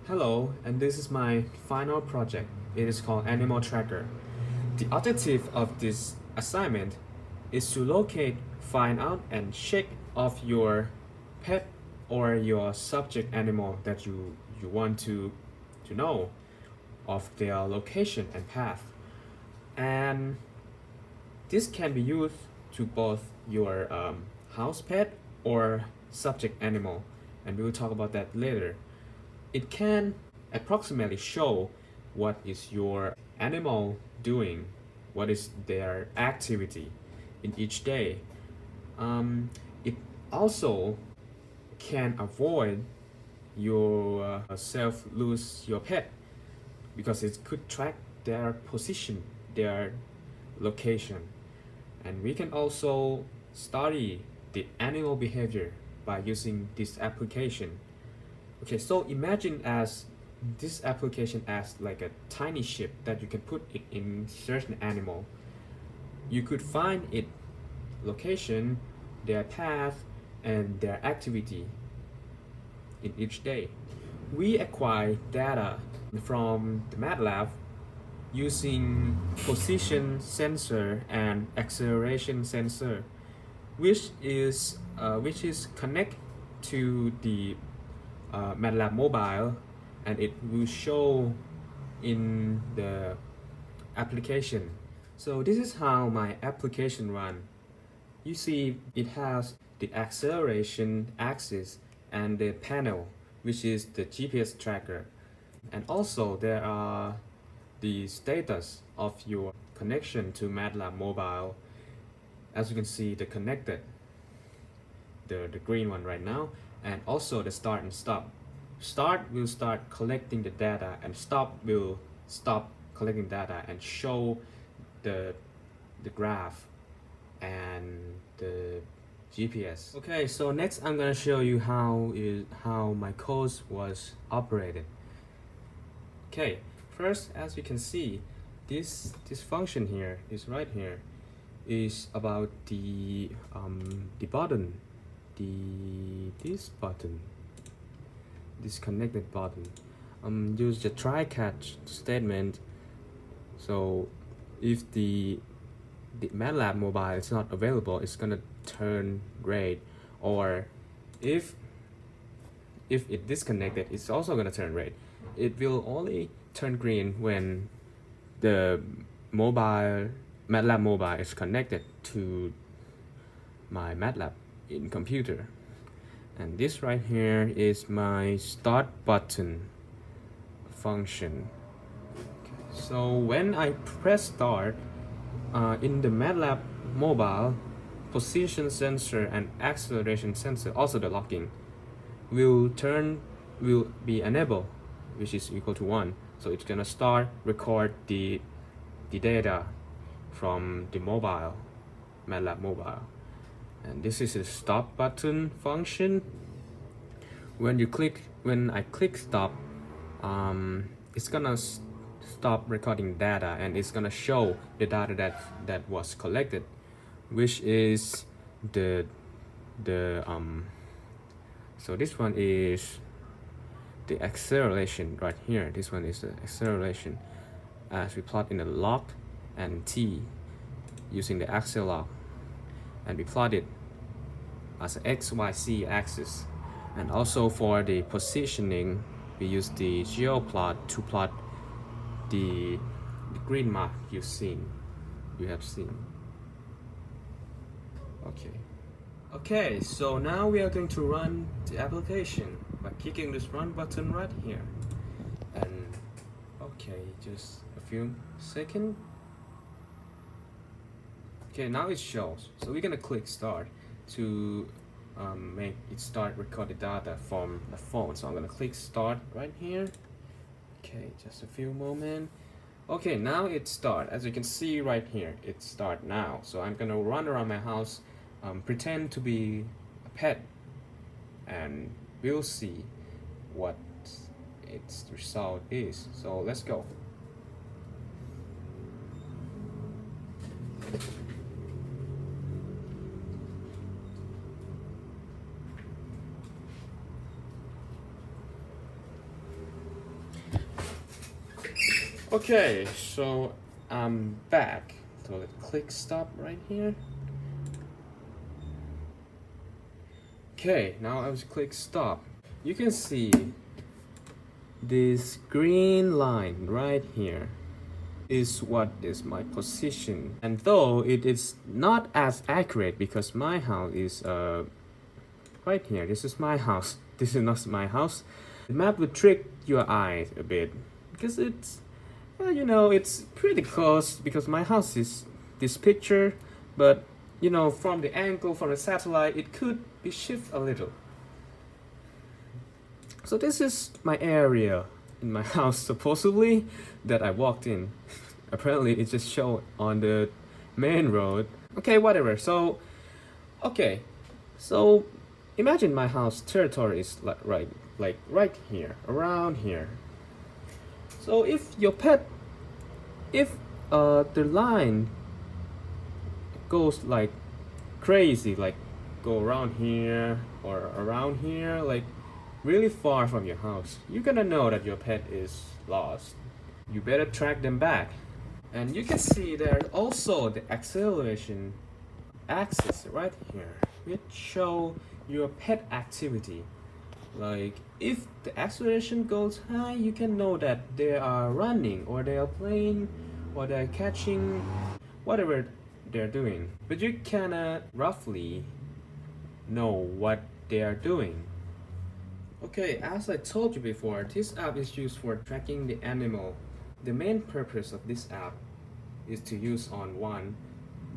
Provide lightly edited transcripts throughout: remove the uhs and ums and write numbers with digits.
Hello, and this is my final project. It is called Animal Tracker. The objective of this assignment is to locate, find out, and check of your pet or your subject animal that you want to know of their location and path. And this can be used to both your house pet or subject animal, and we will talk about that later. It can approximately show what is your animal doing, what is their activity in each day. It also can avoid yourself lose your pet because it could track their position, their location. And we can also study the animal behavior by using this application. Okay, so imagine as this application as like a tiny chip that you can put it in certain animal. You could find it location, their path, and their activity in each day. We acquire data from the MATLAB using position sensor and acceleration sensor, which is connect to the MATLAB mobile, and it will show in the application. So this is how my application run. You see it has the acceleration axis and the panel, which is the GPS tracker. And also there are the status of your connection to MATLAB mobile. As you can see, the connected, the green one right now, and also the start and stop. Start will start collecting the data, and stop will stop collecting data and show the graph and the GPS. Okay, so next I'm gonna show you how my code was operated. Okay, first, as you can see, this function here is right here is about the button, this button, this connected button. Use the try catch statement. So if the MATLAB mobile is not available, it's gonna turn red, or if it disconnected, it's also gonna turn red. It will only turn green when the MATLAB mobile is connected to my MATLAB in computer. And this right here is my start button function. Okay. So when I press start, in the MATLAB mobile, position sensor and acceleration sensor, also the locking, will be enabled, which is equal to 1. So it's gonna start record the data from the mobile, MATLAB mobile. And this is the stop button function. When I click stop, it's gonna stop recording data, and it's gonna show the data that was collected, which is the so this one is the acceleration right here. This one is the acceleration as we plot in the log and t using the axle log, and we plot it as an XYZ axis. And also for the positioning, we use the geoplot to plot the green mark you have seen. Okay, so now we are going to run the application by clicking this run button right here. And okay, just a few seconds. Okay, now it shows. So we're gonna click start to make it start recording data from the phone. So I'm gonna click start right here. Okay, just a few moments. Okay, now it start. As you can see right here, it start now. So I'm gonna run around my house, pretend to be a pet, and we'll see what its result is. So let's go. Okay, so I'm back. So let's click stop right here. Okay, now I was click stop. You can see this green line right here is what is my position, and though it is not as accurate because my house is right here. This is my house. This is not my house. The map will trick your eyes a bit because it's you know, it's pretty close because my house is this picture, but you know, from the angle from the satellite it could be shifted a little. So this is my area in my house supposedly that I walked in. Apparently it just showed on the main road. Okay, whatever. So okay, so imagine my house territory is like right here, around here. So if your pet, if the line goes like crazy, like go around here or around here, like really far from your house, you're gonna know that your pet is lost. You better track them back. And you can see there's also the acceleration axis right here, which show your pet activity. Like if the acceleration goes high, you can know that they are running or they are playing or they're catching, whatever they're doing. But you cannot roughly know what they are doing. Okay, as I told you before, this app is used for tracking the animal. The main purpose of this app is to use on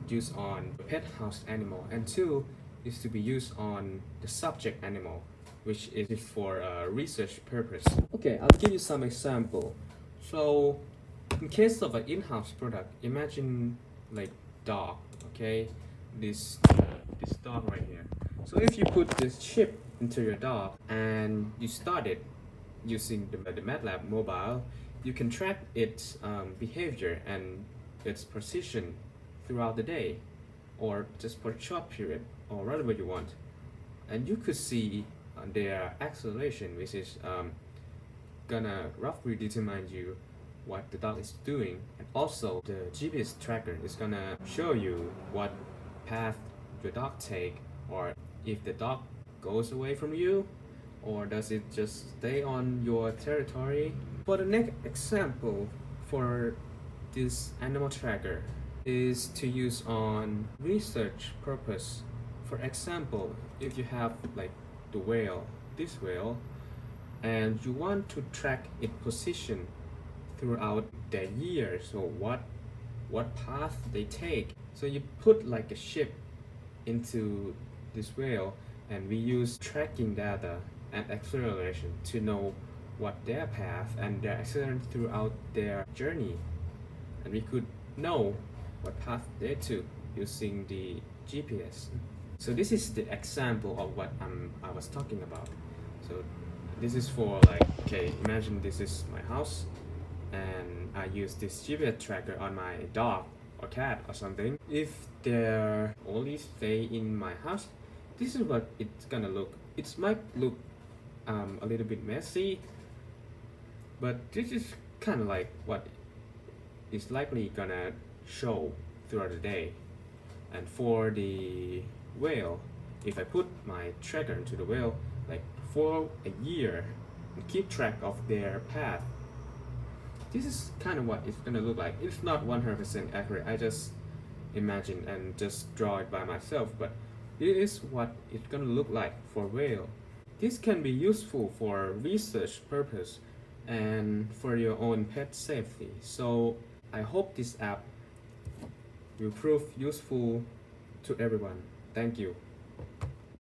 the pet house animal, and two is to be used on the subject animal, which is for research purpose. Okay, I'll give you some example. So in case of an in-house product, imagine like dog, okay? This dog right here. So if you put this chip into your dog and you start it using the MATLAB mobile, you can track its behavior and its precision throughout the day, or just for a short period, or whatever you want. And you could see their acceleration, which is gonna roughly determine you what the dog is doing. And also the GPS tracker is gonna show you what path your dog take, or if the dog goes away from you, or does it just stay on your territory. For the next example for this animal tracker is to use on research purpose. For example, if you have like the whale, this whale, and you want to track its position throughout the year, so what path they take. So you put like a ship into this whale, and we use tracking data and acceleration to know what their path and their acceleration throughout their journey, and we could know what path they took using the GPS. So this is the example of what I was talking about. So this is for like, okay, imagine this is my house and I use this GPS tracker on my dog or cat or something. If they're only stay in my house, this is what it's gonna look. It might look a little bit messy, but this is kind of like what is likely gonna show throughout the day. And for the whale, if I put my tracker into the whale like for a year and keep track of their path, this is kind of what it's gonna look like. It's not 100% accurate, I just imagine and just draw it by myself, but this is what it's gonna look like for whale. This can be useful for research purpose and for your own pet safety. So I hope this app will prove useful to everyone. Thank you.